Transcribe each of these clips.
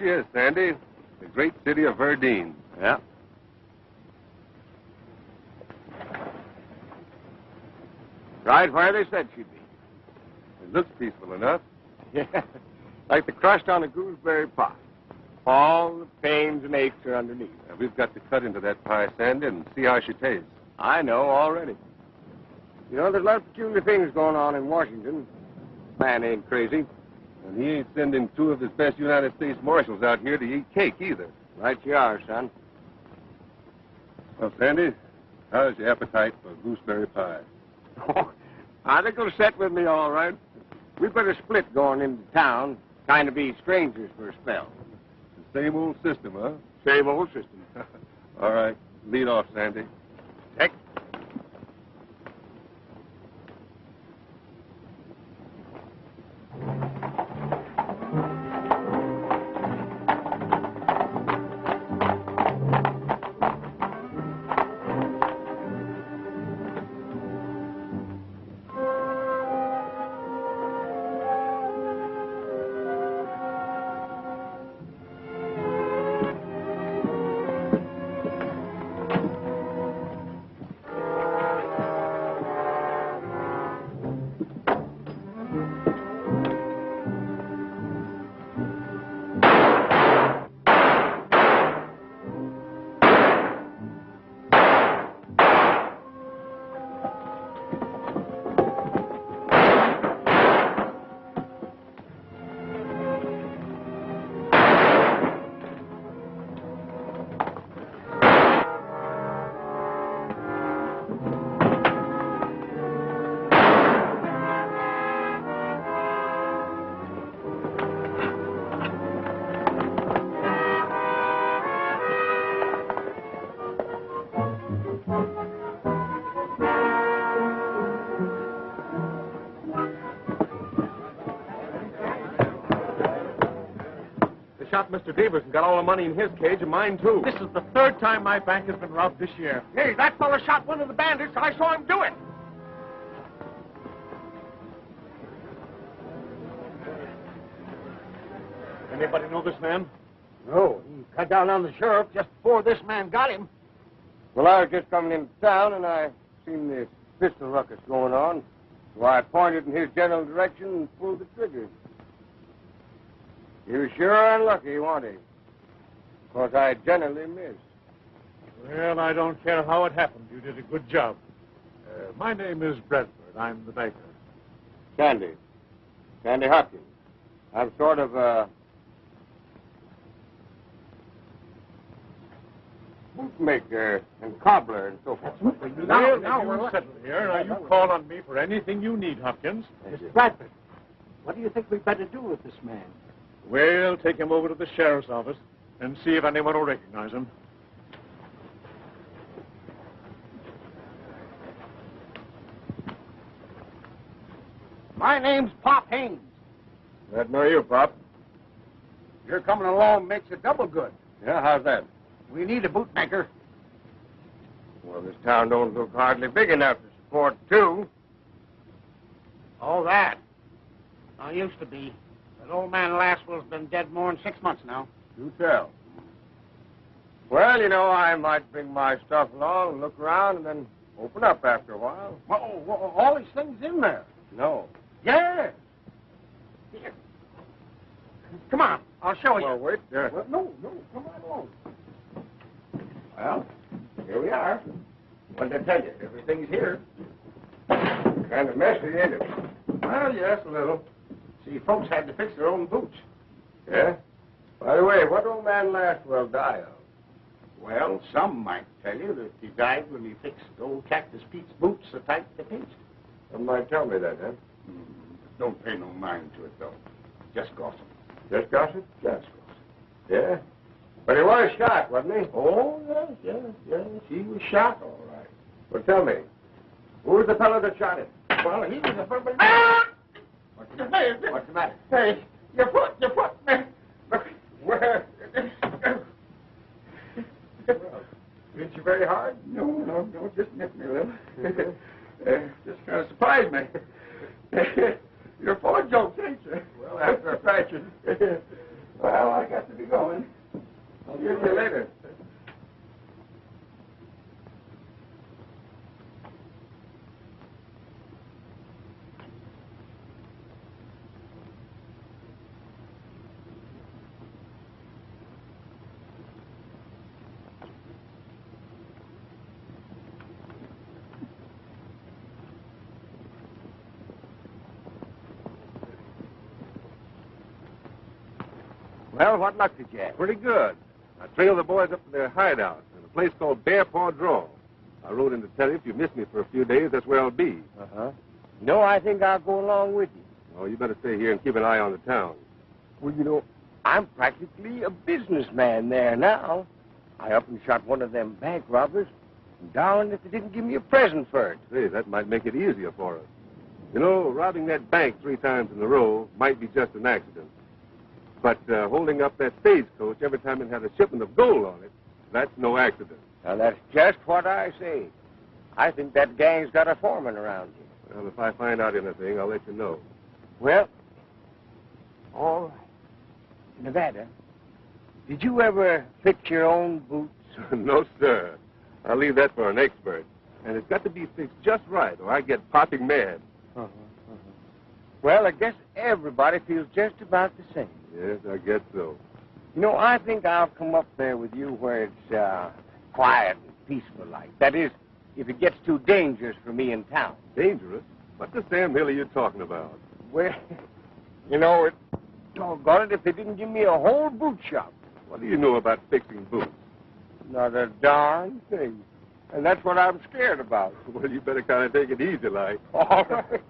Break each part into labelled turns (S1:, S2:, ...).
S1: she is, Sandy. The great city of Verdeen.
S2: Yeah. Right where they said she'd be.
S1: It looks peaceful enough.
S2: Yeah. Like the crust on a gooseberry pie. All the pains and aches are underneath.
S1: We've got to cut into that pie, Sandy, and see how she tastes.
S2: I know already. You know, there's a lot of peculiar things going on in Washington. Man ain't crazy.
S1: And he ain't sending 2 of his best United States Marshals out here to eat cake either.
S2: Right you are, son.
S1: Well, Sandy, how's your appetite for gooseberry pie?
S2: Oh, I think it'll set with me all right. We better split going into town. Kind of be strangers for a spell.
S1: The same old system, huh?
S2: Same old system.
S1: All right. Lead off, Sandy.
S2: Heck.
S3: Shot Mr. Davis and got all the money in his cage and mine, too.
S4: This is the 3rd time my bank has been robbed this year.
S3: Hey, that fella shot one of the bandits. I saw him do it.
S4: Anybody know this man?
S5: No, he cut down on the sheriff just before this man got him.
S2: Well, I was just coming into town, and I seen this pistol ruckus going on. So I pointed in his general direction and pulled the trigger. He was sure unlucky, wasn't he? Of course, I generally miss.
S4: Well, I don't care how it happened. You did a good job. My name is Bradford. I'm the banker.
S2: Sandy Hopkins. I'm sort of a bootmaker and cobbler and so forth.
S4: Now we're settled here. Now, you call on me for anything you need, Hopkins.
S5: Mr. Bradford, what do you think we'd better do with this man?
S4: We'll take him over to the sheriff's office and see if anyone will recognize him.
S5: My name's Pop Haynes.
S2: Glad to know you, Pop.
S5: Your coming along makes it double good.
S2: Yeah, how's that?
S5: We need a bootmaker.
S2: Well, this town don't look hardly big enough to support 2.
S5: Oh, that. I used to be. But old man Laswell's been dead more than 6 months now.
S2: Do tell. Well, you know, I might bring my stuff along and look around and then open up after a while.
S5: Well, all these things in there.
S2: No.
S5: Yes. Here. Come on, I'll show you.
S2: Well, wait.
S5: Well, no, come right along.
S2: Well, here we are. What did I tell you? Everything's here. Kind of messy, ain't it?
S5: Well, yes, a little. See, folks had to fix their own boots.
S2: Yeah? By the way, what old man Lastwell die of?
S5: Well, some might tell you that he died when he fixed old Cactus Pete's boots so tight they pinched.
S2: Some might tell me that, huh?
S5: Don't pay no mind to it, though. Just gossip.
S2: Just gossip?
S5: Just gossip.
S2: Yeah? But he was shot, wasn't he?
S5: Oh, yes. He was shot, all right.
S2: Well, tell me, who was the fellow that shot him?
S5: Well, he was a verbal...
S2: What's the matter?
S5: Hey, your foot. Look,
S2: Where? Well, hit you very hard?
S5: No, just nipped me a little. Just kind of surprised me. You're full of jokes, ain't you?
S2: Well, after a fashion. Well, I got to be going. I'll see you later. Well, what luck did you have?
S1: Pretty good. I trailed the boys up to their hideout in a place called Bear Paw Draw. I rode in to tell you if you miss me for a few days, that's where I'll be.
S2: Uh-huh. No, I think I'll go along with you.
S1: Oh, you better stay here and keep an eye on the town.
S2: Well, you know, I'm practically a businessman there now. I up and shot one of them bank robbers, and darling if they didn't give me a present for it.
S1: Say, that might make it easier for us. You know, robbing that bank 3 times in a row might be just an accident. But holding up that stagecoach every time it had a shipment of gold on it, that's no accident.
S2: Now, that's just what I say. I think that gang's got a foreman around here.
S1: Well, if I find out anything, I'll let you know.
S2: Well, all right. Nevada, did you ever fix your own boots?
S1: No, sir. I'll leave that for an expert. And it's got to be fixed just right, or I get popping mad.
S2: Well, I guess everybody feels just about the same.
S1: Yes, I guess so.
S2: You know, I think I'll come up there with you where it's quiet and peaceful like. That is, if it gets too dangerous for me in town.
S1: Dangerous? What the Sam Hill are you talking about?
S2: Well, you know, doggone it if they didn't give me a whole boot shop.
S1: What do you know about fixing boots?
S2: Not a darn thing. And that's what I'm scared about.
S1: Well, you better kind of take it easy, like.
S2: All right.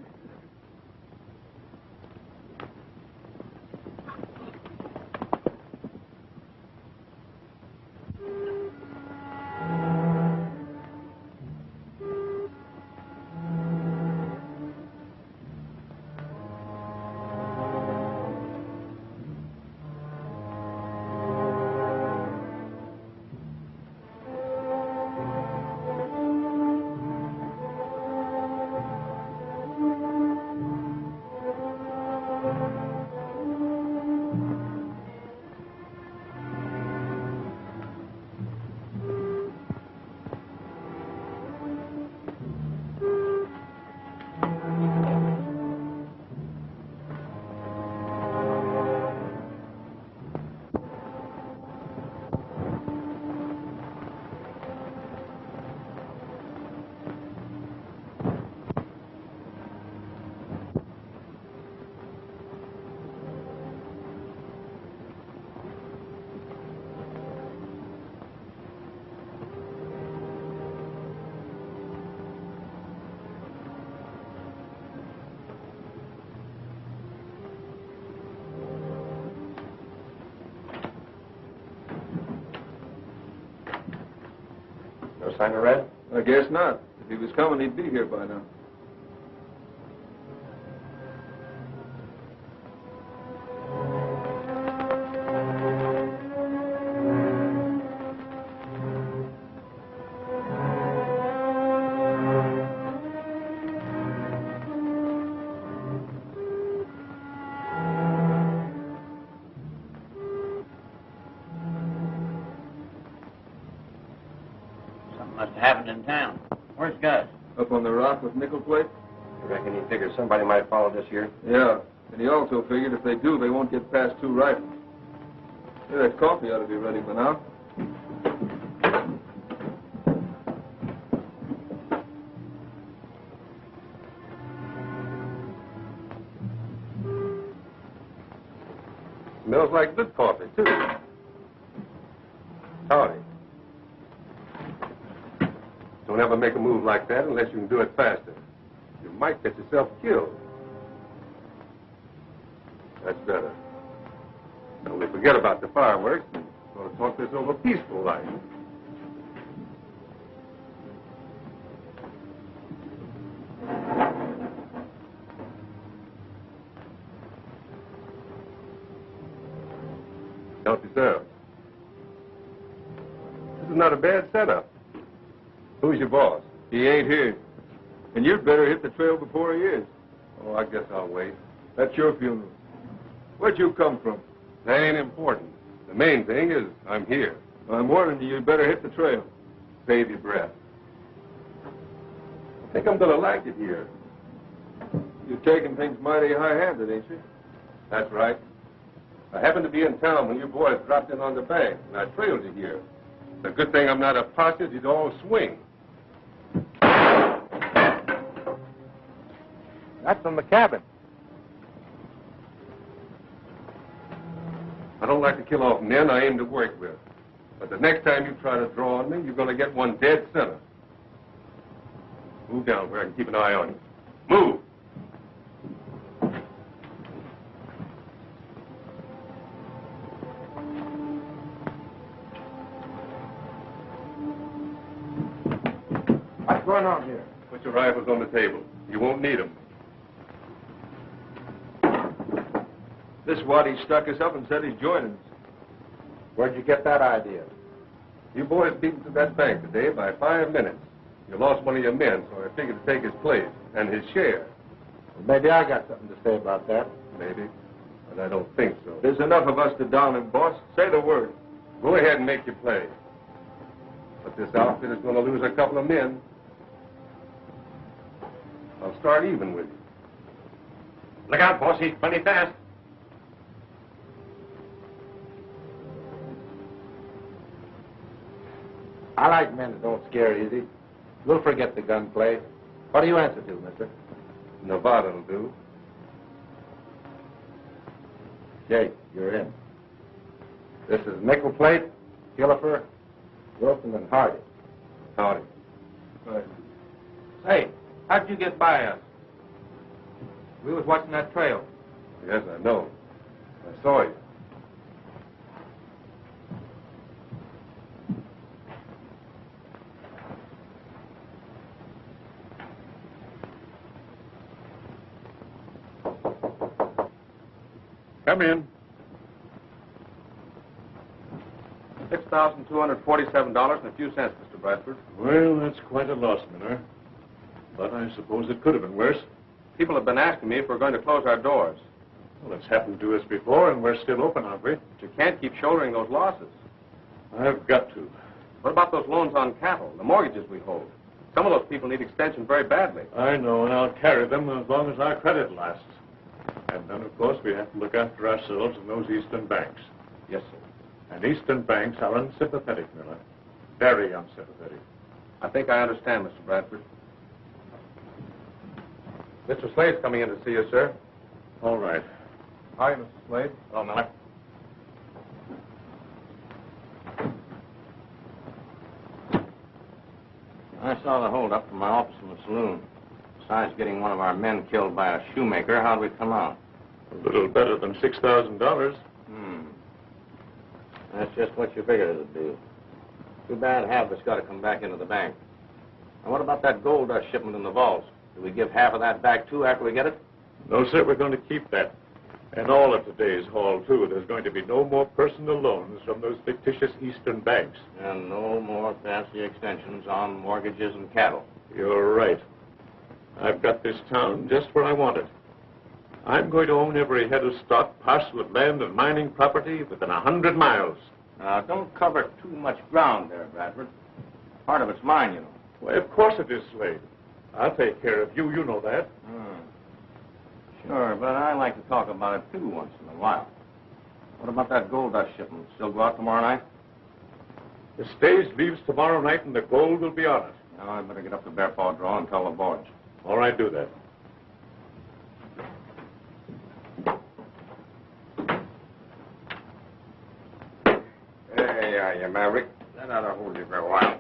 S1: No sign of Red?
S6: I guess not. If he was coming, he'd be here by now.
S5: Must have happened in town. Where's Gus?
S6: Up on the rock with nickel plate?
S1: You reckon he figures somebody might follow this here?
S6: Yeah. And he also figured if they do, they won't get past 2 rifles. Yeah, that coffee ought to be ready by now.
S1: Smells like good coffee, too. Howdy. Don't ever make a move like that unless you can do it faster. You might get yourself killed. That's better. Only forget about the fireworks and sort of talk this over peaceful like. Help yourself. This is not a bad setup. Who's your boss?
S6: He ain't here. And you'd better hit the trail before he is.
S1: Oh, I guess I'll wait.
S6: That's your funeral. Where'd you come from?
S1: That ain't important. The main thing is I'm here.
S6: I'm warning you, you'd better hit the trail.
S1: Save your breath. I think I'm gonna like it here.
S6: You're taking things mighty high-handed, ain't you?
S1: That's right. I happened to be in town when you boys dropped in on the bank, and I trailed you here. It's a good thing I'm not a posse. You'd all swing.
S3: That's from the cabin.
S1: I don't like to kill off men I aim to work with. But the next time you try to draw on me, you're going to get one dead center. Move down where I can keep an eye on you. Move!
S3: What's going on here?
S1: Put your rifles on the table. You won't need them.
S6: This waddy stuck us up and said he's joining us.
S3: Where'd you get that idea?
S1: You boys beat into that bank today by 5 minutes. You lost one of your men, so I figured to take his place and his share.
S3: Well, maybe I got something to say about that.
S1: Maybe, but I don't think so.
S6: There's enough of us to down him, boss. Say the word.
S1: Go ahead and make your play. But this outfit is going to lose a couple of men. I'll start even with you.
S3: Look out, boss. He's plenty fast. I like men that don't scare easy. We'll forget the gunplay. What do you answer to, mister?
S1: Nevada'll do.
S3: Jake, you're in. This is Nickel Plate, Hillyer, Wilson, and Hardy.
S1: Howdy.
S6: Right.
S3: Hey, how'd you get by us? We was watching that trail.
S1: Yes, I know. I saw you.
S4: Come in.
S1: $6,247 and a few cents, Mr. Bradford.
S4: Well, that's quite a loss, Miller. But I suppose it could have been worse.
S1: People have been asking me if we're going to close our doors.
S4: Well, it's happened to us before, and we're still open, aren't we?
S1: But you can't keep shouldering those losses.
S4: I've got to.
S1: What about those loans on cattle, the mortgages we hold? Some of those people need extension very badly.
S4: I know, and I'll carry them as long as our credit lasts. And then, of course, we have to look after ourselves and those Eastern banks.
S1: Yes, sir.
S4: And Eastern banks are unsympathetic, Miller. Very unsympathetic.
S1: I think I understand, Mr. Bradford. Mr. Slade's coming in to see you, sir.
S4: All right.
S1: Hi, Mr. Slade.
S3: Hello, Miller. I saw the holdup from my office in the saloon. Besides getting one of our men killed by a shoemaker, how'd we come out?
S4: A little better than $6,000.
S3: That's just what you figured it'd do. Too bad half of it's got to come back into the bank. And what about that gold dust shipment in the vaults? Do we give half of that back, too, after we get it?
S4: No, sir, we're going to keep that. And all of today's haul, too. There's going to be no more personal loans from those fictitious Eastern banks.
S3: And no more fancy extensions on mortgages and cattle.
S4: You're right. I've got this town just where I want it. I'm going to own every head of stock, parcel of land, and mining property within 100 miles.
S3: Now, don't cover too much ground there, Bradford. Part of it's mine, you know.
S4: Why, of course it is, Slade. I'll take care of you. You know that.
S3: Sure, but I like to talk about it, too, once in a while. What about that gold dust shipment? Still go out tomorrow night?
S4: The stage leaves tomorrow night, and the gold will be on it.
S3: Now, I better get up to Bear Paw Draw and tell the boys.
S4: All right, do that.
S2: There you are, Maverick. That ought to hold you for a while.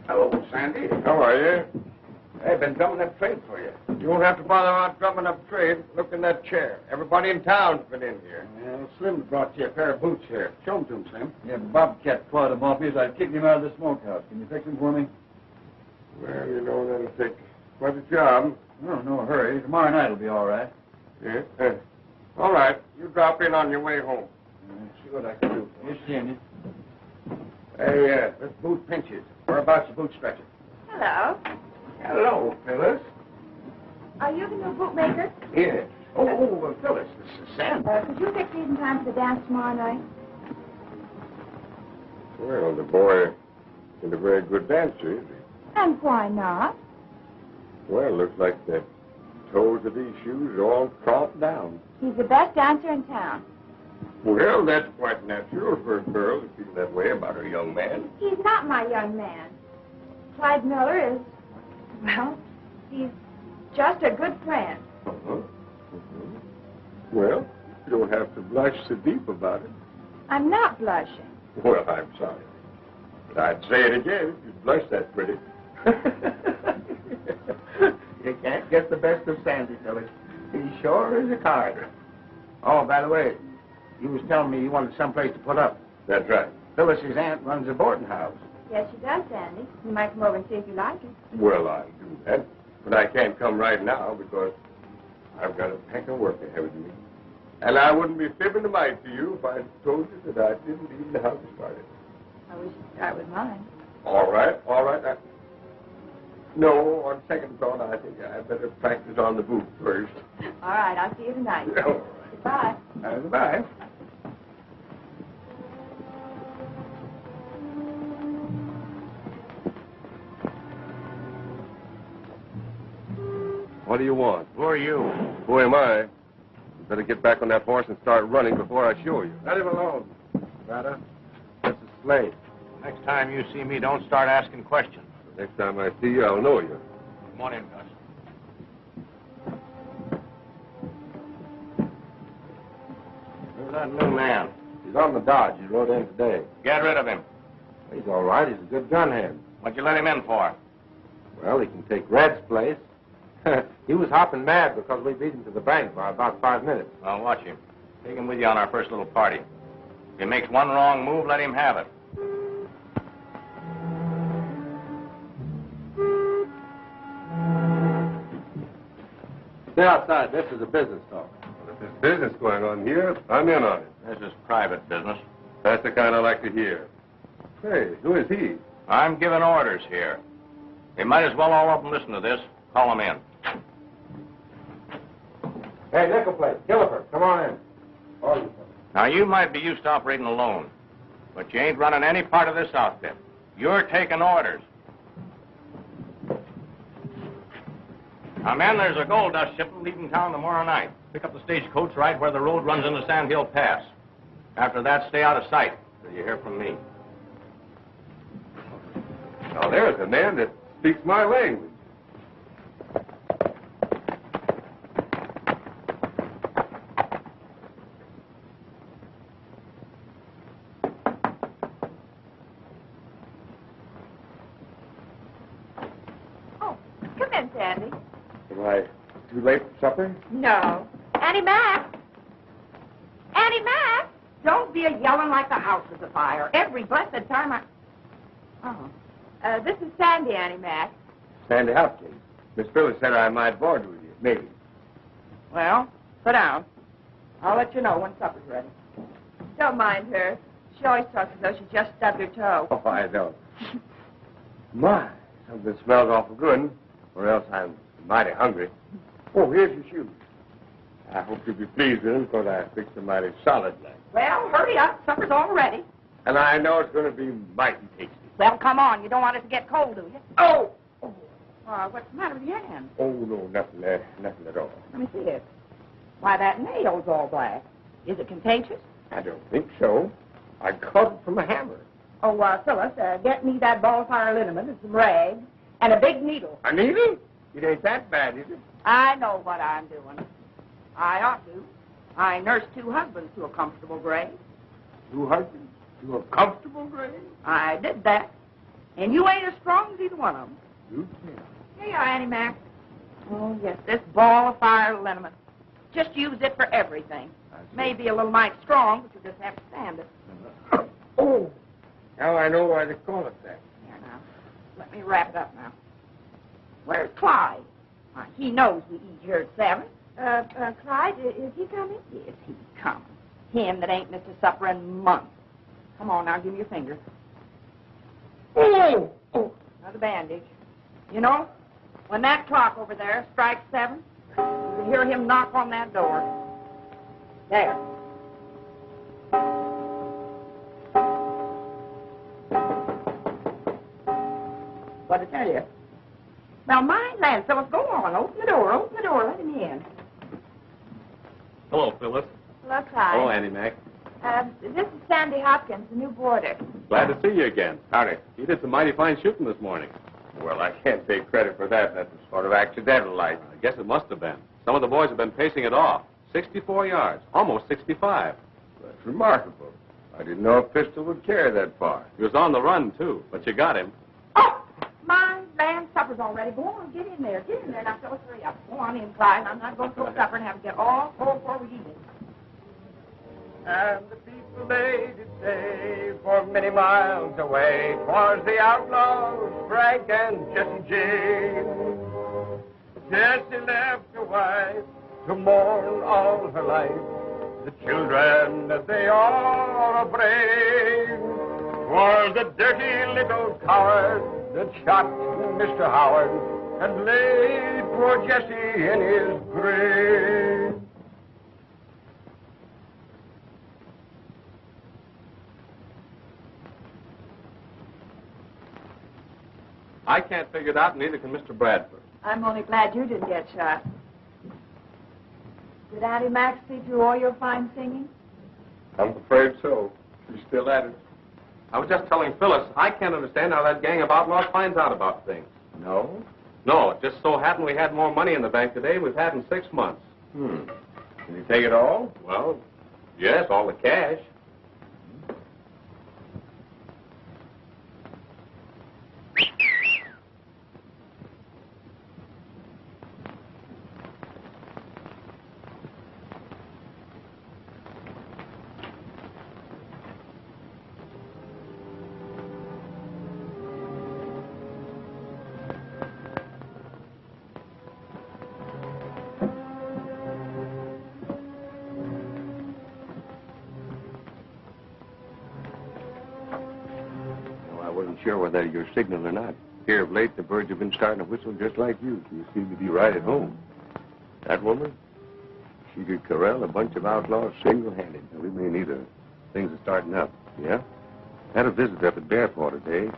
S2: Hello, Sandy. How are you? I've been drumming up trade for you. You won't have to bother about drumming up trade. Look in that chair. Everybody in town's been in here.
S5: Well, Slim brought you a pair of boots here. Show them to him, Slim.
S7: Yeah, Bobcat clawed him off. He's like kicking him out of the smokehouse. Can you fix him for me?
S2: Well, you know, that'll take quite a job.
S7: Oh, no hurry. Tomorrow night will be all right.
S2: Yeah? All right. You drop in on your way home.
S7: See what I can do. Here's seeing you.
S2: Hey, this boot pinches. Whereabouts the boot stretcher?
S8: Hello.
S2: Hello, Phyllis.
S8: Are you the new bootmaker?
S2: Yes. Phyllis, this is Sam.
S8: Could you fix these in time for the dance tomorrow night?
S2: Well, the boy isn't a very good dancer, is he?
S8: And why not?
S2: Well, looks like the toes of these shoes are all cropped down.
S8: He's the best dancer in town.
S2: Well, that's quite natural for a girl to feel that way about her young man.
S8: He's not my young man. Clyde Miller is, well, he's just a good friend.
S2: Uh-huh. Well, you don't have to blush so deep about it.
S8: I'm not blushing.
S2: Well, I'm sorry. But I'd say it again if you blush that pretty. You can't get the best of Sandy, Phyllis. He sure is a card.
S5: Oh, by the way, you was telling me you wanted someplace to put up.
S2: That's right.
S5: Phyllis's aunt runs a boarding house.
S8: Yes, she does, Sandy. You might come over and see if you like it.
S2: Well, I'll do that. But I can't come right now because I've got a pack of work ahead of me. And I wouldn't be fibbing a mite to you if I told you that I didn't even know how to start it.
S8: I wish you'd start with mine.
S2: All right. No, on second thought, I think I'd better practice on the boot first.
S8: All right, I'll see you tonight.
S2: All right.
S8: Goodbye.
S2: Goodbye.
S1: What do you want?
S5: Who are you?
S1: Who am I? You better get back on that horse and start running before I show you.
S5: Let him alone. Rada, this is Slade. Next time you see me, don't start asking questions.
S1: Next time I see you, I'll know you.
S5: Come on in, Gus.
S3: Who's that new man? He's on the dodge. He rode in today.
S5: Get rid of him.
S3: He's all right. He's a good gun hand.
S5: What'd you let him in for?
S3: Well, he can take Red's place. He was hopping mad because we beat him to the bank by about 5 minutes.
S5: Well, watch him. Take him with you on our first little party. If he makes one wrong move, let him have it.
S3: Stay outside. This is a business talk.
S1: Well, if there's business going on here, I'm in on it.
S5: This is private business.
S1: That's the kind I like to hear. Hey, who is he?
S5: I'm giving orders here. You might as well all up and listen to this. Call him in.
S3: Hey, nickel plate. Hillyer, come on in. All you fellas.
S5: Now, you might be used to operating alone, but you ain't running any part of this outfit. You're taking orders. Now, men, there's a gold dust shipment leaving town tomorrow night. Pick up the stagecoach right where the road runs into Sand Hill Pass. After that, stay out of sight till you hear from me.
S1: Now, there's a man that speaks my language.
S8: Sandy.
S2: Am I too late for supper?
S8: No. Annie Mack! Annie Mack! Don't be a-yelling like the house is afire. Every blessed time I... Oh. This is Sandy, Annie Mack.
S2: Sandy Hopkins. Miss Phyllis said I might board with you. Maybe.
S8: Well, sit down. I'll let you know when supper's ready. Don't mind her. She always talks as though she just stubbed her toe.
S2: Oh, I don't. My, something smells awful good, or else I'm mighty hungry. Oh, here's your shoes. I hope you'll be pleased with them, because I fixed them mighty solid like.
S8: Well, hurry up. Supper's all ready.
S2: And I know it's going to be mighty tasty.
S8: Well, come on. You don't want it to get cold, do you?
S2: Oh!
S8: What's the matter with your hand?
S2: Oh, no, nothing at all.
S8: Let me see it. Why, that nail's all black. Is it contagious?
S2: I don't think so. I caught it from a hammer.
S8: Oh, Phyllis, get me that ball of fire liniment and some rags and a big needle.
S2: A needle? It ain't that bad, is it?
S8: I know what I'm doing. I ought to. I nursed 2 husbands to a comfortable grave.
S2: 2 husbands to a comfortable grave?
S8: I did that. And you ain't as strong as either one of them.
S2: You can't.
S8: Here you are, Annie Mac. Oh, yes, this ball of fire liniment. Just use it for everything. Maybe a little mite strong, but you just have to stand it.
S2: Oh, now I know why they call it that.
S8: Here, now. Let me wrap it up now. Where's Clyde? He knows we eat here at 7. Clyde, is he coming? Yes, he's coming. Him that ain't missed a supper in months. Come on, now, give me your finger. Oh! Now, the bandage. You know, when that clock over there strikes 7, you hear him knock on that door. There. What'd I tell you? Well, my land, fellas, go on. Open the door, let him in.
S4: Hello, Phyllis.
S9: Hello, Clyde.
S4: Oh, Annie Mack.
S9: This is Sandy Hopkins, the new boarder.
S4: Glad to see you again.
S2: Howdy.
S4: You did some mighty fine shooting this morning.
S2: Well, I can't take credit for that. That was sort of accidental, like.
S4: I guess it must have been. Some of the boys have been pacing it off. 64 yards, almost 65.
S2: That's remarkable. I didn't know a pistol would carry that far.
S4: He was on the run, too, but you got him.
S8: Oh, my land, supper's already. Go on, get in there. Now, fellas, hurry up. Go on in, Clyde. I'm not going to cook supper and have to get all full before we eat it.
S10: And the people they did say, for many miles away, 'twas the outlaws, Frank and Jesse Jane. Jesse left a wife to mourn all her life. The children, they all are brave. 'Twas the dirty little coward that shot Mr. Howard and laid poor Jesse in his grave.
S4: I can't figure it out, neither can Mr. Bradford.
S9: I'm only glad you didn't get shot. Did Auntie Max see through all your fine singing?
S2: I'm afraid so. She's still at it.
S4: I was just telling Phyllis, I can't understand how that gang of outlaws finds out about things.
S2: No?
S4: No, it just so happened we had more money in the bank today than we've had in 6 months.
S2: Did he take it all?
S4: Well, yes, all the cash.
S2: Sure whether you're signal or not. Here of late, the birds have been starting to whistle just like you. You seem to be right at home. That woman, she could corral a bunch of outlaws single-handed.
S1: We may need her. Things are starting up. Yeah? Had a visitor up at Bearpaw today.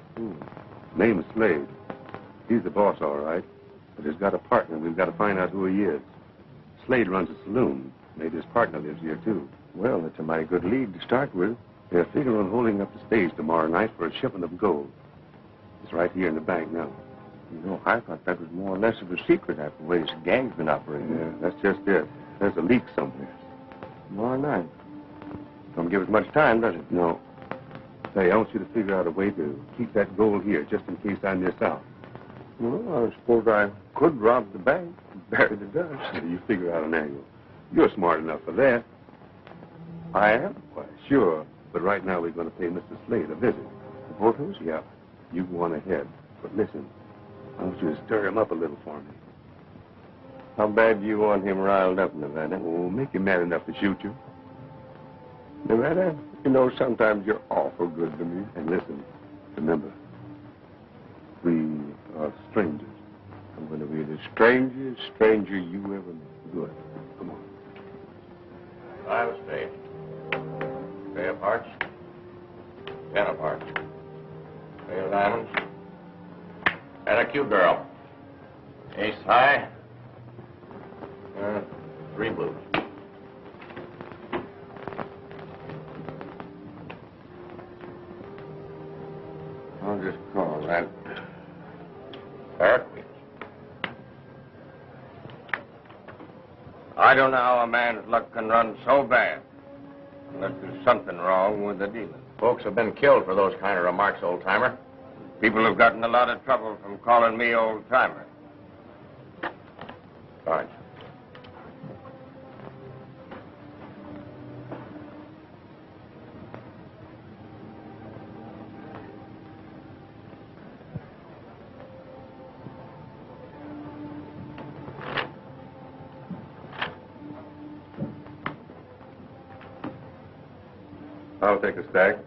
S1: Name is Slade. He's the boss, all right. But he's got a partner. We've got to find out who he is. Slade runs a saloon. Maybe his partner lives here, too.
S2: Well, that's a mighty good lead to start with.
S1: They're figuring on holding up the stage tomorrow night for a shipment of gold. It's right here in the bank now.
S2: You know, I thought that was more or less of a secret after the way this gang's been operating.
S1: Yeah, that's just it. There's a leak somewhere.
S2: Tomorrow night. Don't give us much time, does it?
S1: No. Say, I want you to figure out a way to keep that gold here just in case I miss out.
S2: Well, I suppose I could rob the bank and bury the dust.
S1: You figure out an angle. You're smart enough for that.
S2: I am?
S1: Why, sure. But right now we're going to pay Mr. Slade a visit.
S2: The photos?
S1: Yeah. You go on ahead. But listen, I want you to stir him up a little for me.
S2: How bad do you want him riled up, Nevada?
S1: Oh, make him mad enough to shoot you.
S2: Nevada, you know, sometimes you're awful good to me.
S1: And listen, remember, we are strangers.
S2: I'm going to be the strangest stranger you ever met.
S1: Good. Come on.
S3: Five of spades. Three of hearts. 10 of hearts. 3 of diamonds. And a cute girl. Ace high. 3 blues.
S2: I'll just call that.
S3: Pair of queens. I don't know how a man's luck can run so bad. Unless there's something wrong with the dealing. Folks have been killed for those kind of remarks, old-timer. People have gotten a lot of trouble from calling me old-timer. Cards.
S1: I'll take a stack.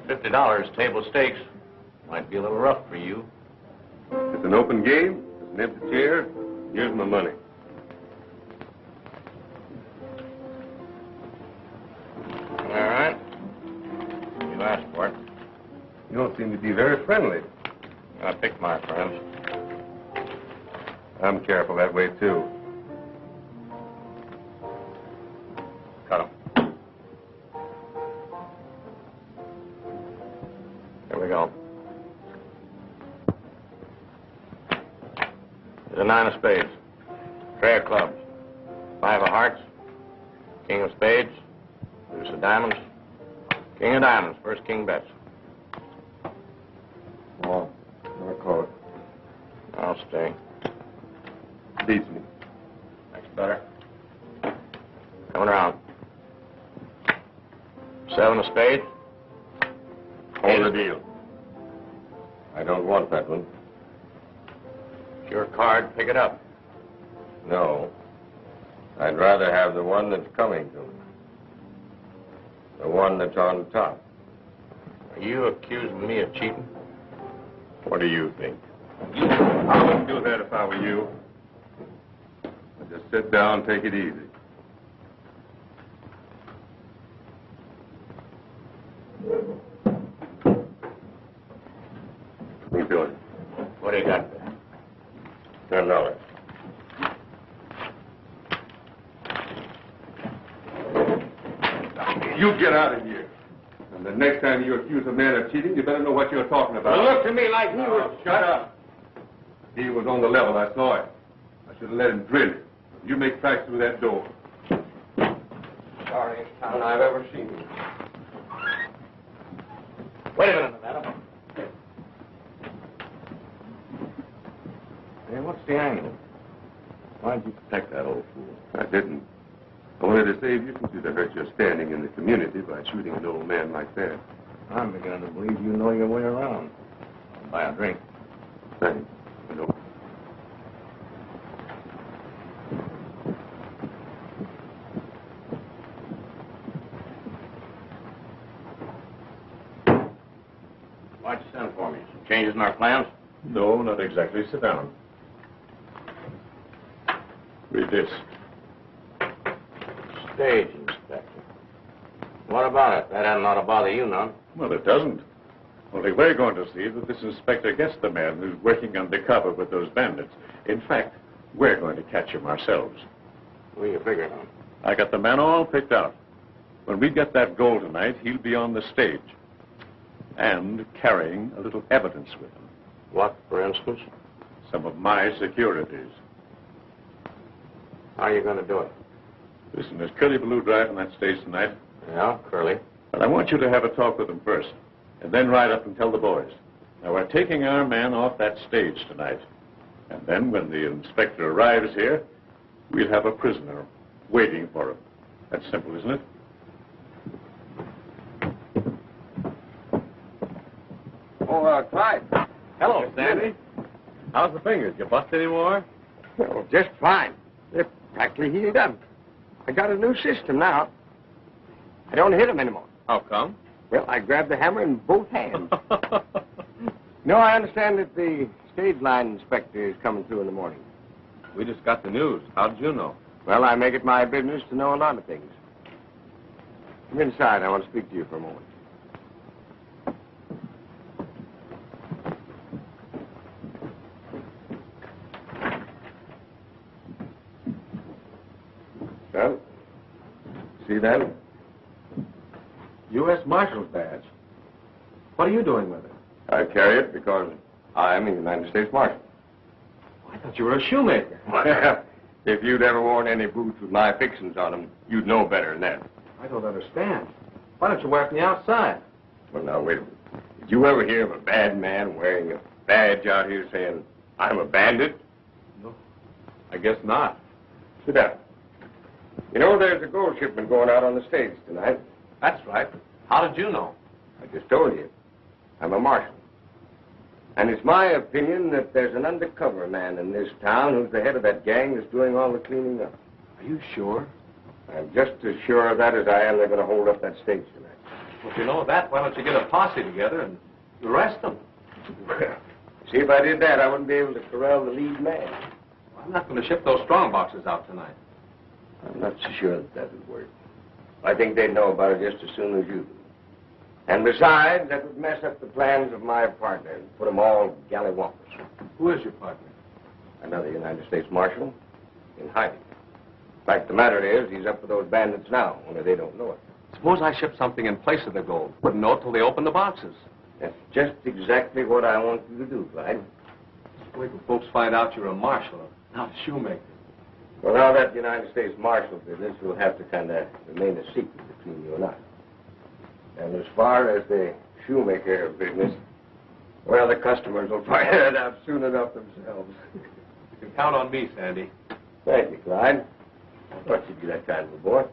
S3: $50 table stakes. Might be a little rough for you.
S1: It's an open game. There's an empty chair. Here's my money.
S5: All right. You asked for it.
S1: You don't seem to be very friendly.
S5: I picked my friends.
S1: I'm careful that way, too.
S5: Cut 'em. Here we go. There's a 9 of spades. Tray of clubs. 5 of hearts. King of spades. Deuce of diamonds. King of diamonds. First king bets.
S1: Oh, I call it.
S5: I'll stay.
S1: Beats me.
S5: That's better. Coming around. 7 of spades.
S3: Hold the deal. I don't want that one.
S5: It's your card. Pick it up.
S3: No. I'd rather have the one that's coming to me. The one that's on top.
S5: Are you accusing me of cheating?
S3: What do you think?
S1: I wouldn't do that if I were you. I'd just sit down and take it easy. What are you doing?
S5: What do you got there?
S3: $10.
S1: You get out of here. And the next time you accuse a man of cheating, you better know what you're talking about.
S3: Well, look to me like he was...
S1: Shut up. He was on the level. I saw it. I should have let him drill you. You make tracks through that door.
S3: Sorriest town I've ever seen.
S5: Wait a minute, Nevada. Hey, what's the angle? Why'd you protect that old fool?
S1: I didn't. I wanted to save you since you'd have hurt your standing in the community by shooting an old man like that.
S5: I'm beginning to believe you know your way around. I'll buy a drink.
S1: Thanks. You know.
S5: Why'd you send for me? Some changes in our plans?
S4: No, not exactly. Sit down. Read this.
S5: Stage inspector. What about it? That ought to bother you none.
S4: Well, it doesn't. Only we're going to see that this inspector gets the man who's working undercover with those bandits. In fact, we're going to catch him ourselves.
S5: What are you figuring on?
S4: I got the man all picked out. When we get that gold tonight, he'll be on the stage. And carrying a little evidence with him.
S5: What, for instance?
S4: Some of my securities.
S5: How are you going to do it?
S4: Listen, there's Curly Baloo driving that stage tonight.
S5: Yeah, Curly.
S4: But I want you to have a talk with him first, and then ride up and tell the boys. Now, we're taking our man off that stage tonight. And then when the inspector arrives here, we'll have a prisoner waiting for him. That's simple, isn't it?
S3: Oh, Clyde.
S10: Hello, Sandy. How's the fingers? You bust any more?
S3: Well, just fine. They're practically healed up. I got a new system now. I don't hit them anymore.
S10: How come?
S3: Well, I grab the hammer in both hands. No, I understand that the stage line inspector is coming through in the morning.
S10: We just got the news. How did you know?
S3: Well, I make it my business to know a lot of things. Come inside. I want to speak to you for a moment. Well, see that?
S10: U.S. Marshal's badge. What are you doing with it?
S3: I carry it because I'm a United States Marshal.
S10: I thought you were a shoemaker.
S3: If you'd ever worn any boots with my fixings on them, you'd know better than that.
S10: I don't understand. Why don't you wear it from the outside?
S3: Well, now, wait a minute. Did you ever hear of a bad man wearing a badge out here saying, I'm a bandit?
S10: No, I guess not.
S3: Sit down. You know, there's a gold shipment going out on the stage tonight.
S10: That's right. How did you know?
S3: I just told you. I'm a marshal. And it's my opinion that there's an undercover man in this town who's the head of that gang that's doing all the cleaning up.
S10: Are you sure?
S3: I'm just as sure of that as I am they're going to hold up that stage tonight.
S10: Well, if you know that, why don't you get a posse together and arrest them?
S3: Well, see, if I did that, I wouldn't be able to corral the lead man.
S10: Why,
S5: I'm not going to ship those strong boxes out tonight.
S3: I'm not so sure that would work. I think they'd know about it just as soon as you do. And besides, that would mess up the plans of my partner and put them all gallywampus.
S5: Who is your partner?
S3: Another United States Marshal in hiding. Fact, the matter is, he's up for those bandits now, only they don't know it.
S5: Suppose I ship something in place of the gold. Wouldn't know it till they open the boxes.
S3: That's just exactly what I want you to do, Clyde.
S5: Wait till folks find out you're a marshal, not a shoemaker.
S3: Well, now that United States Marshal business will have to kind of remain a secret between you and I. And as far as the shoemaker business, well, the customers will find it out soon enough themselves.
S5: You can count on me, Sandy.
S3: Thank you, Clyde. I thought you'd be that kind of a boy.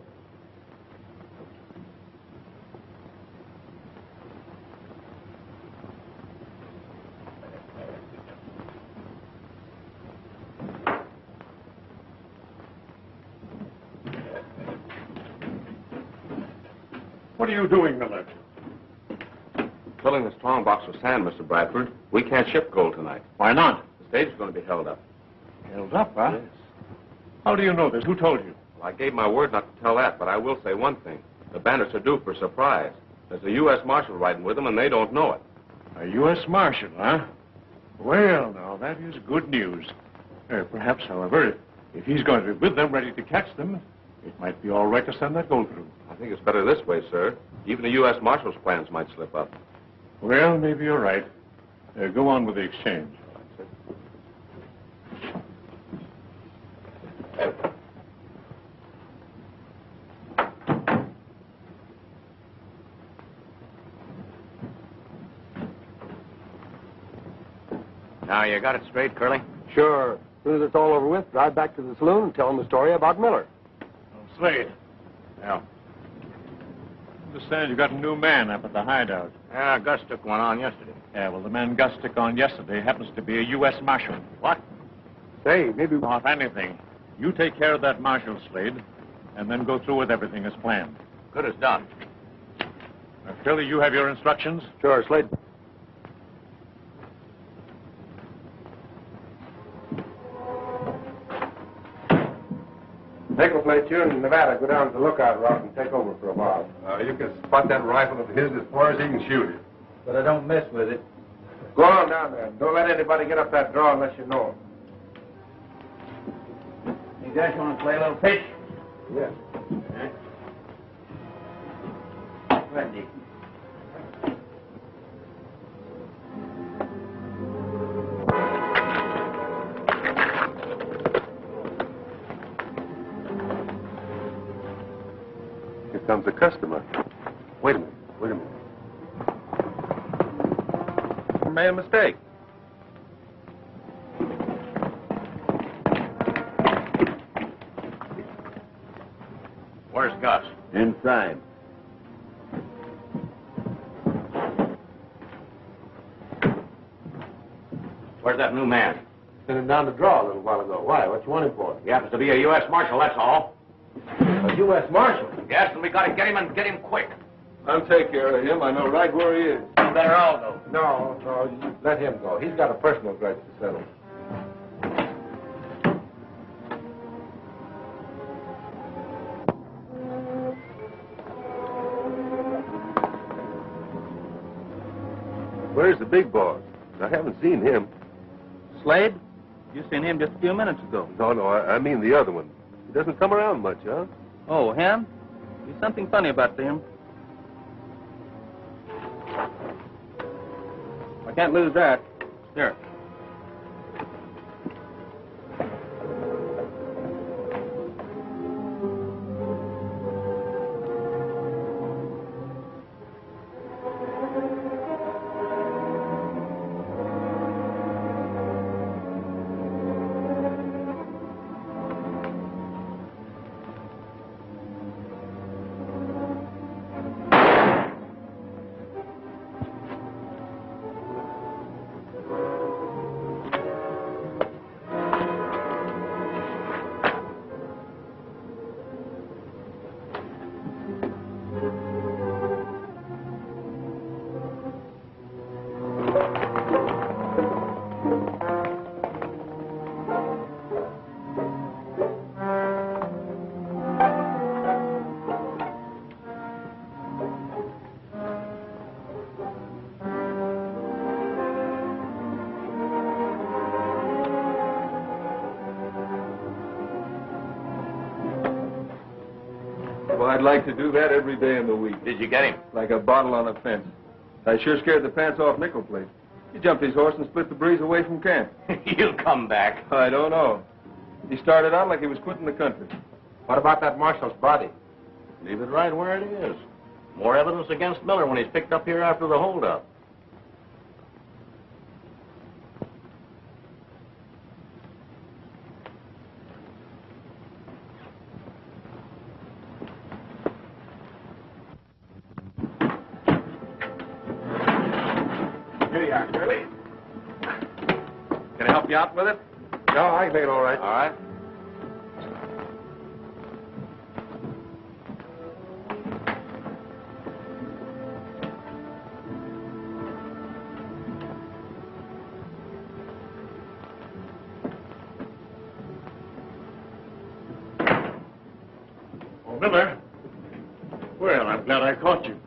S4: What are you doing, Miller?
S5: Filling the strong box with sand, Mr. Bradford. We can't ship gold tonight.
S4: Why not?
S5: The stage is going to be held up.
S4: Held up, huh?
S5: Yes.
S4: How do you know this? Who told you?
S5: Well, I gave my word not to tell that, but I will say one thing. The bandits are due for a surprise. There's a U.S. Marshal riding with them, and they don't know it.
S4: A U.S. Marshal, huh? Well, now, that is good news. Perhaps, however, if he's going to be with them, ready to catch them, it might be all right to send that gold through.
S5: I think it's better this way, sir. Even the U.S. Marshal's plans might slip up.
S4: Well, maybe you're right. Go on with the exchange.
S5: Now, you got it straight, Curly?
S10: Sure. As soon as it's all over with, drive back to the saloon and tell them the story about Miller.
S4: Oh, Slade. Yeah. I understand you got a new man up at the hideout.
S5: Yeah, Gus took one on yesterday.
S4: Yeah, well, the man Gus took on yesterday happens to be a U.S. Marshal.
S5: What?
S10: Say, maybe...
S4: Not if anything. You take care of that Marshal, Slade, and then go through with everything as planned.
S5: Good as done.
S4: Now, Curly, you have your instructions?
S10: Sure, Slade.
S1: Nichols let you in Nevada go down to the lookout route and take over for a while. You can spot that rifle of his as far as he can shoot it.
S7: But I don't mess with it.
S1: Go on down there. Don't let anybody get up that draw unless you know him.
S7: You guys want to play a little pitch?
S1: Yes.
S7: Right, Dick.
S1: Here comes a customer. Wait a minute. Made a mistake.
S5: Where's Gus?
S10: Inside.
S5: Where's that new man?
S1: Sent him down to draw a little while ago. Why? What you want him for?
S5: He happens to be a U.S. Marshal, that's all.
S1: A U.S. Marshal?
S5: Yes, and we got to get him and get him quick.
S1: I'll take care of him. I know right where he is.
S5: You better all go.
S1: No, you let him go. He's got a personal grudge to settle. Where's the big boss? I haven't seen him.
S7: Slade? You seen him just a few minutes ago.
S1: No, I mean the other one. He doesn't come around much, huh?
S7: Oh, him? There's something funny about him. I can't lose that. Here.
S6: Well, I'd like to do that every day in the week.
S5: Did you get him?
S6: Like a bottle on a fence. I sure scared the pants off Nickel Plate. He jumped his horse and split the breeze away from camp.
S5: He'll come back.
S6: I don't know. He started out like he was quitting the country.
S10: What about that marshal's body?
S5: Leave it right where it is. More evidence against Miller when he's picked up here after the holdup.
S10: Here you are, Curly.
S5: Can I help you out with it?
S10: No, I can take it all right.
S5: All right.
S4: Oh, Miller. Well, I'm glad I caught you.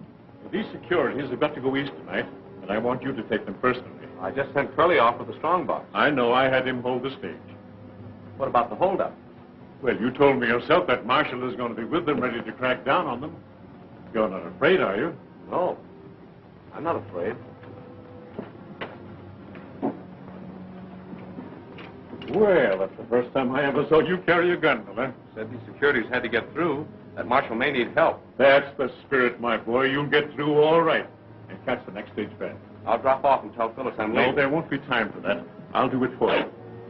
S4: These securities have got to go east tonight, and I want you to take them personally.
S5: I just sent Curly off with the strongbox.
S4: I know. I had him hold the stage.
S5: What about the holdup?
S4: Well, you told me yourself that Marshal is going to be with them, ready to crack down on them. You're not afraid, are you?
S5: No. I'm not afraid.
S4: Well, that's the first time I ever saw you carry a gun, Miller.
S5: Said these securities had to get through. That Marshal may need help.
S4: That's the spirit, my boy. You'll get through all right. And catch the next stage back.
S5: I'll drop off and tell Phyllis I'm late.
S4: No, there won't be time for that. I'll do it for you.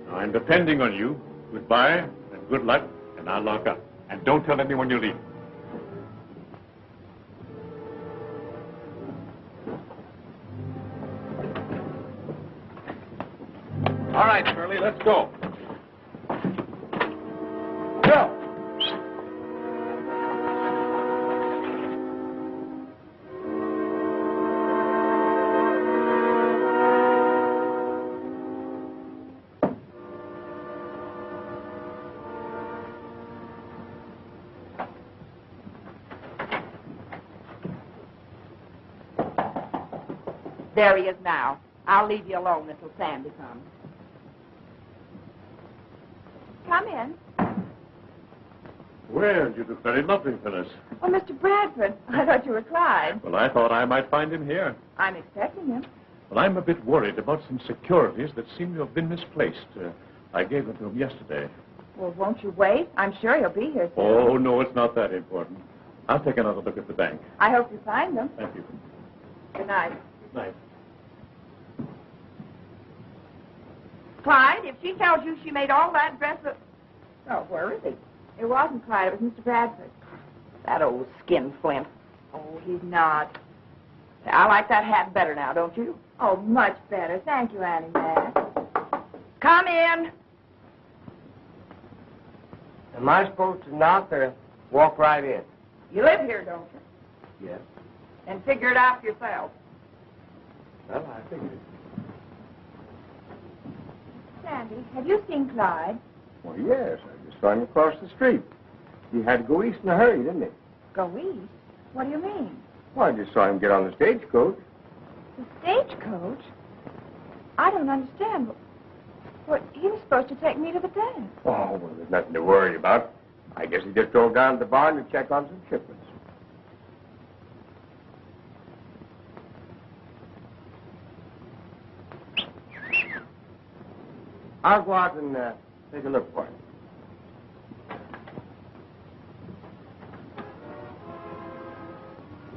S4: Now, I'm depending on you. Goodbye and good luck, and I'll lock up. And don't tell anyone you leave.
S5: All right, Curly, let's go.
S10: Go!
S8: There he is now. I'll leave you alone until Sandy comes. Come in.
S4: Well, you look very lovely, Phyllis.
S9: Oh, Mr. Bradford, I thought you were Clyde.
S4: Well, I thought I might find him here.
S9: I'm expecting him.
S4: Well, I'm a bit worried about some securities that seem to have been misplaced. I gave them to him yesterday.
S9: Well, won't you wait? I'm sure he'll be here soon.
S4: Oh, no, it's not that important. I'll take another look at the bank.
S9: I hope you find them.
S4: Thank you.
S9: Good night.
S4: Good night.
S8: Clyde, if she tells you she made all that dress of... Oh, where is he?
S9: It wasn't Clyde. It was Mr. Bradford.
S8: That old skinflint. Oh, he's not. I like that hat better now, don't you?
S9: Oh, much better. Thank you, Annie Mack.
S8: Come in.
S10: Am I supposed to knock or walk right in?
S8: You live here, don't you?
S10: Yes.
S8: And figure it out yourself.
S10: Well, I figured.
S9: Sandy, have you seen Clyde?
S10: Well, yes. I just saw him across the street. He had to go east in a hurry, didn't he?
S9: Go east? What do you mean?
S10: Well, I just saw him get on the stagecoach.
S9: The stagecoach? I don't understand. Well, he was supposed to take me to the dance.
S10: Oh, well, there's nothing to worry about. I guess he just drove down to the barn to check on some shipments. I'll go out and take a look for him.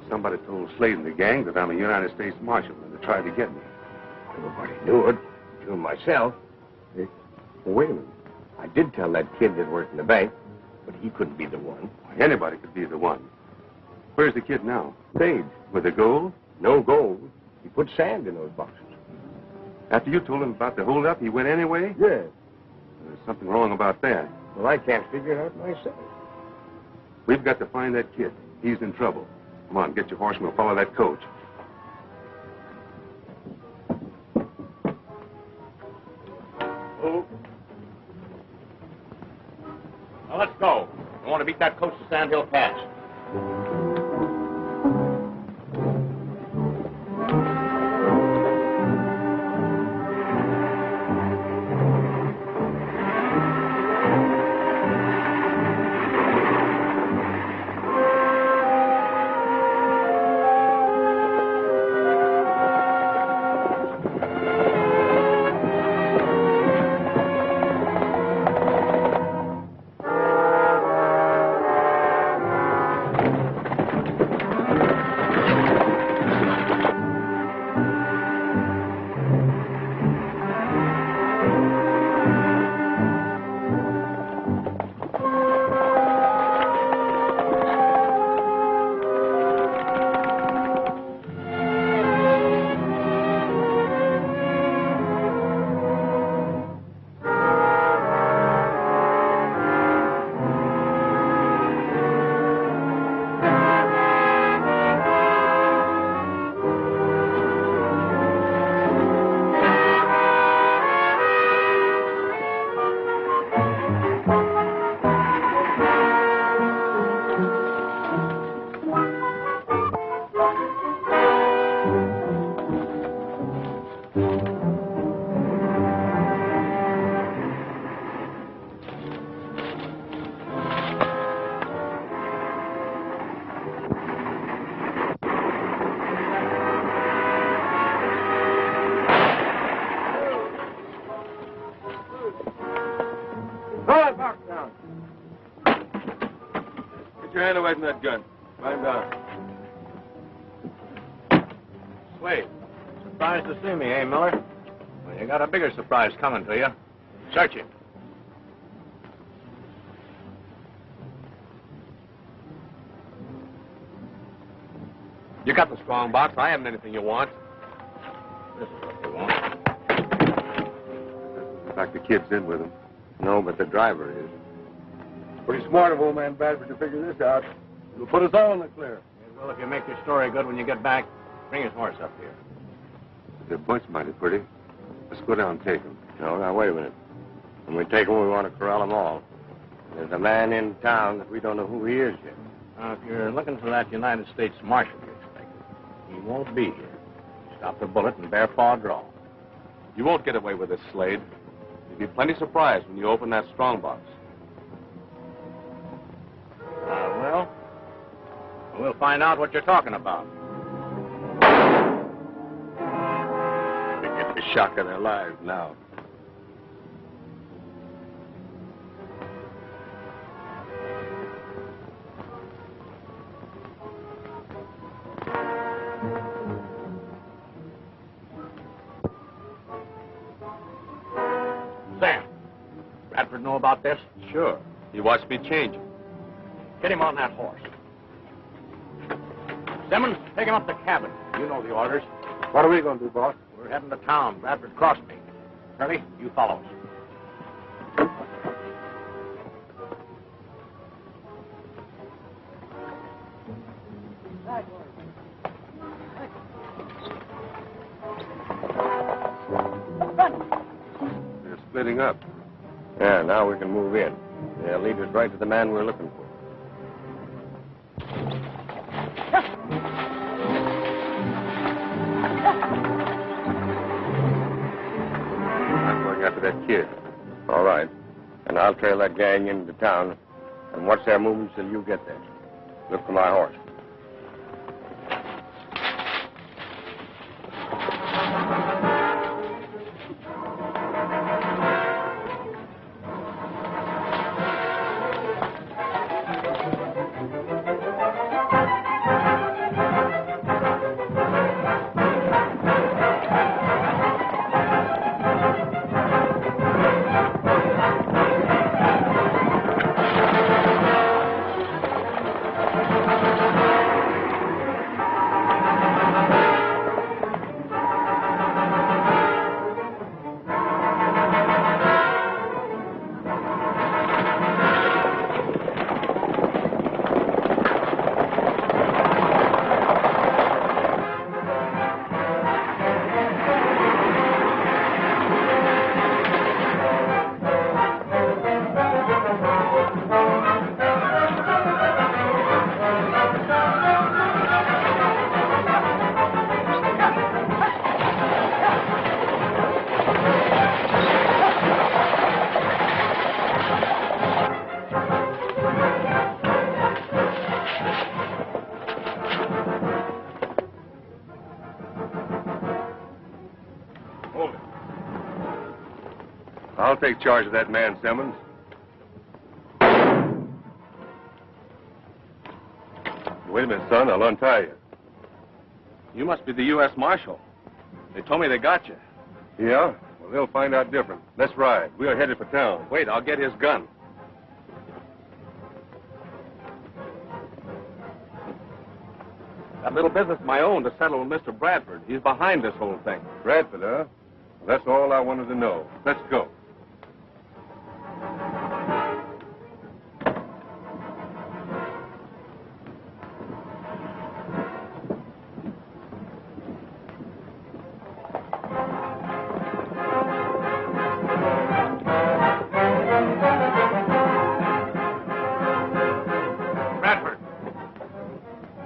S1: Somebody told Slade and the gang that I'm a United States Marshal, and they tried to get me.
S10: Everybody knew it, including myself. Hey, well, wait a minute. I did tell that kid that worked in the bank, but he couldn't be the one.
S1: Anybody could be the one. Where's the kid now?
S10: Stage.
S1: With the gold?
S10: No gold. He put sand in those boxes.
S1: After you told him about the holdup, he went anyway?
S10: Yeah.
S1: There's something wrong about that.
S10: Well, I can't figure it out myself.
S1: We've got to find that kid. He's in trouble. Come on, get your horse and we'll follow that coach.
S5: Oh. Now, let's go. I want to beat that coach to Sand Hill Pass.
S6: your hand away from that gun. Climb down.
S5: Slade, surprised to see me, eh, Miller? Well, you got a bigger surprise coming to you. Search him.
S1: You got the strong box. I haven't anything you want.
S5: This is what you want.
S1: Looks like the kid's in with him.
S3: No, but the driver is.
S2: Pretty smart of old man Bradford to figure this out. It'll put us all in the clear.
S5: Well, if you make your story good when you get back, bring his horse up here.
S1: They're bunch mighty pretty. Let's go down and take him.
S3: No, now, wait a minute. When we take them, we want to corral them all. There's a man in town that we don't know who he is yet.
S5: Now, if you're looking for that United States Marshal you expected, he won't be here. Stop the bullet and bare paw draw.
S1: You won't get away with this, Slade. You'll be plenty surprised when you open that strong box.
S5: Well, we'll find out what you're talking about.
S3: They get the shock of their lives now.
S5: Sam, Bradford know about this?
S1: Sure. He watched me change him.
S5: Get him on that horse. Simmons, take him up the cabin. You know the orders.
S2: What are we going to do, boss?
S5: We're heading to town. Bradford crossed me. Curly, you follow us.
S1: They're splitting up.
S3: Yeah, now we can move in. They'll lead us right to the man we're looking for.
S1: I'm going after that kid.
S3: All right. And I'll trail that gang into town and watch their movements till you get there. Look for my horse.
S1: I'll take charge of that man, Simmons. Wait a minute, son. I'll untie you. You must be the U.S. Marshal. They told me they got you. Yeah? Well, they'll find out different. Let's ride. We are headed for town. Wait, I'll get his gun. Got a little business of my own to settle with Mr. Bradford. He's behind this whole thing. Bradford, huh? Well, that's all I wanted to know. Let's go.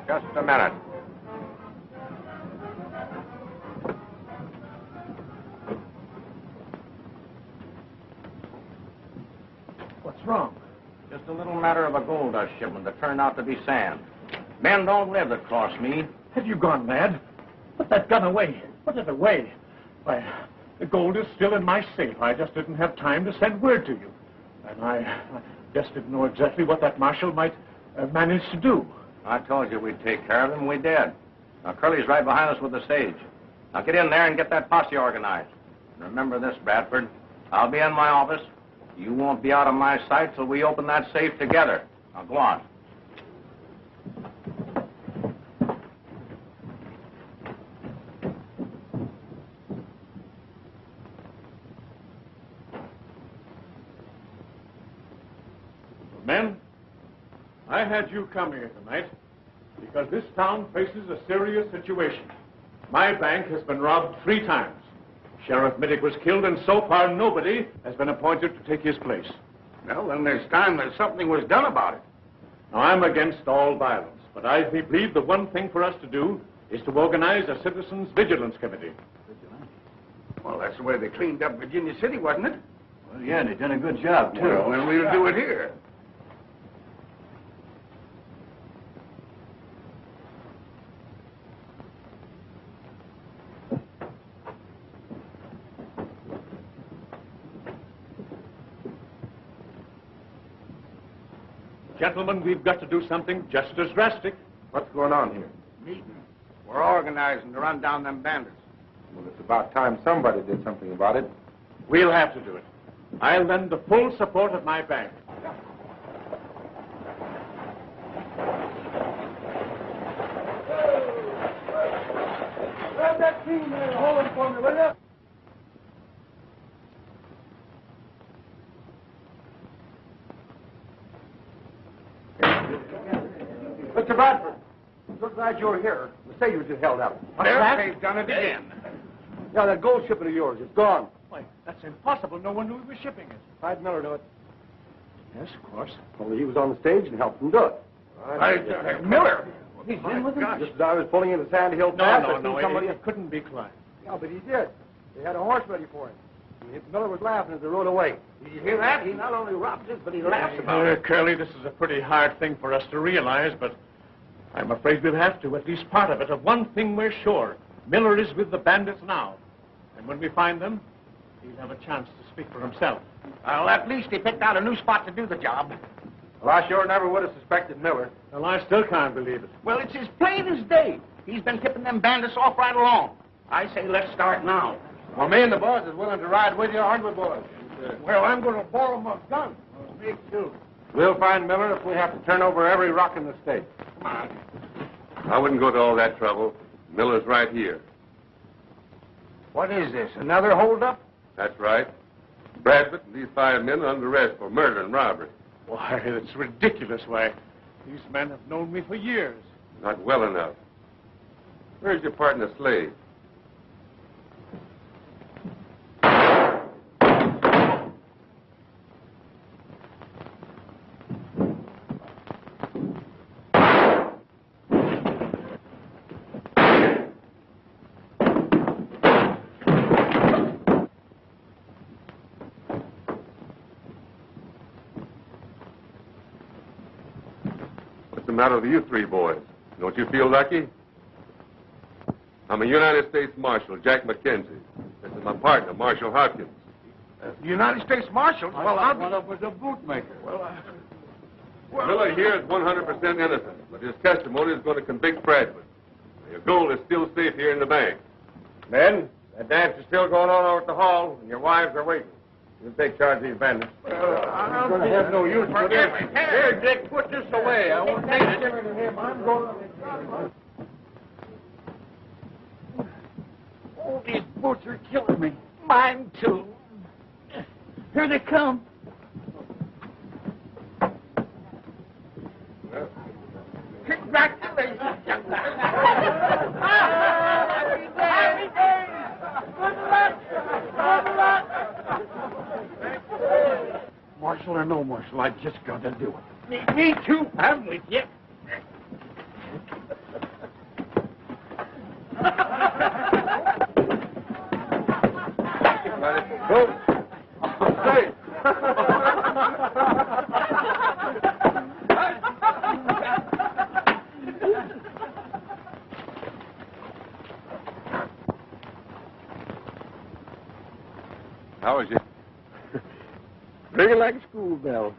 S5: Just a minute.
S7: What's wrong?
S5: Just a little matter of a gold dust shipment that turned out to be sand. Men don't live that cross me.
S7: Have you gone mad? Put that gun away. Put it away. Why, the gold is still in my safe. I just didn't have time to send word to you. And I just didn't know exactly what that marshal might managed to do?
S5: I told you we'd take care of him. We did. Now, Curly's right behind us with the stage. Now, get in there and get that posse organized. And remember this, Bradford. I'll be in my office. You won't be out of my sight till we open that safe together. Now, go on.
S7: Men, I had you come here tonight because this town faces a serious situation. My bank has been robbed 3 times. Sheriff Middick was killed, and so far nobody has been appointed to take his place.
S5: Well, then there's time that something was done about it.
S7: Now, I'm against all violence, but I believe the one thing for us to do is to organize a citizens' vigilance committee.
S5: Well, that's the way they cleaned up Virginia City, wasn't it?
S10: Well, yeah, they've done a good job, too.
S5: Well, then we'll do it here.
S7: Gentlemen, we've got to do something just as drastic.
S6: What's going on here?
S5: Meeting. We're organizing to run down them bandits.
S6: Well, it's about time somebody did something about it.
S7: We'll have to do it. I'll lend the full support of my bank.
S10: Grab that team there and hold him for me, will you? Mr. Bradford, so glad you're here. The sailors just held up.
S5: They've done it again.
S10: Yeah, that gold shipment of yours, it's gone.
S7: Why, that's impossible. No one knew we were shipping it.
S10: How'd Miller do it?
S7: Yes, of course.
S10: Well, he was on the stage and helped them do it.
S5: Miller.
S10: He's in with him? Just as I was pulling into Sand Hill Pass, I seen somebody...
S7: It couldn't be Clyde.
S10: Yeah, but he did. They had a horse ready for him. Miller was laughing as they rode away.
S5: Did you hear that? He not only robs us, but he laughs about it.
S7: Curly, this is a pretty hard thing for us to realize, but I'm afraid we'll have to, at least part of it. Of one thing we're sure. Miller is with the bandits now. And when we find them, he'll have a chance to speak for himself.
S5: Well, at least he picked out a new spot to do the job.
S6: Well, I sure never would have suspected Miller.
S7: Well, I still can't believe it.
S5: Well, it's as plain as day. He's been tipping them bandits off right along. I say let's start now.
S6: Well, me and the boys is willing to ride with you, aren't we, boys?
S10: Well, I'm going to borrow my gun.
S5: Me too.
S6: We'll find Miller if we have to turn over every rock in the state.
S5: Come on.
S1: I wouldn't go to all that trouble. Miller's right here.
S5: What is this, another holdup?
S1: That's right. Bradford and these 5 men are under arrest for murder and robbery.
S7: Why, it's ridiculous. Why, these men have known me for years.
S1: Not well enough. Where's your partner, Slade? What's the matter with you 3 boys? Don't you feel lucky? I'm a United States Marshal, Jack McKenzie. This is my partner, Marshal Hopkins.
S5: United States Marshals? Well, I'll be...
S10: up with a bootmaker.
S1: Miller here is 100% innocent, but his testimony is going to convict Bradford. Your gold is still safe here in the bank.
S6: Men, that dance is still going on over at the hall, and your wives are waiting. You'll take charge of these bandits.
S10: I'm going to have no use for this. Here, Dick, put this away. I won't need it. I'm going to... Oh, these boots are killing me. Mine, too. Here they come. Congratulations, young man. Happy days. Good luck. Good luck. Marshal or no Marshal, I just got to do it. Me too. I'm with you.
S6: Go. Stay.
S1: How is it?
S10: Ringing like a school bell.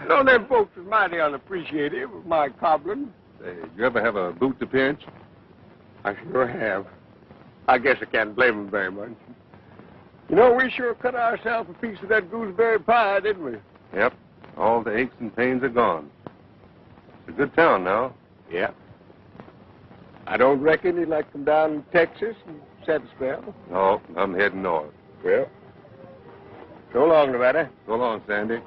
S2: I know them folks is mighty unappreciative of my cobbling.
S1: Say, you ever have a boot to pinch?
S2: I sure have. I guess I can't blame them very much. You know, we sure cut ourselves a piece of that gooseberry pie, didn't we?
S1: Yep. All the aches and pains are gone. It's a good town now.
S2: Yeah. I don't reckon you'd like to come down to Texas and set a spell.
S1: No, I'm heading north.
S2: Well, so long, Nevada.
S1: So long, Sandy.